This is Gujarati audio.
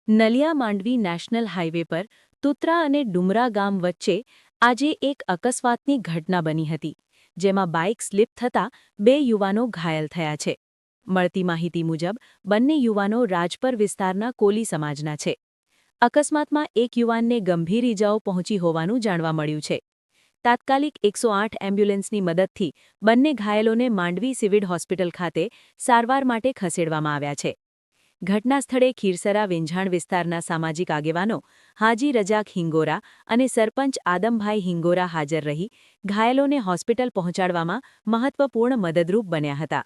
નલિયા માંડવી નેશનલ હાઇવે પર તુત્રા અને ડુમરા ગામ વચ્ચે આજે એક અકસ્માતની ઘટના બની હતી, જેમાં બાઇક સ્લીપ થતાં 2 યુવાનો ઘાયલ થયા છે. મળતી માહિતી મુજબ બંને યુવાનો રાજપર વિસ્તારના કોલી સમાજના છે. અકસ્માતમાં એક યુવાનને ગંભીર ઇજાઓ પહોંચી હોવાનું જાણવા મળ્યું છે. તાત્કાલિક 108 એમ્બ્યુલન્સની મદદથી બંને ઘાયલોને માંડવી સિવિલ હોસ્પિટલ ખાતે સારવાર માટે ખસેડવામાં આવ્યા છે. ઘટના સ્થળે ખીરસરા વેંઝાણ વિસ્તારના સામાજિક આગેવાનો હાજી રજાક હિંગોરા અને સરપંચ આદમભાઈ હિંગોરા હાજર રહી ઘાયલોને હોસ્પિટલ પહોંચાડવામાં મહત્વપૂર્ણ મદદરૂપ બન્યા હતા.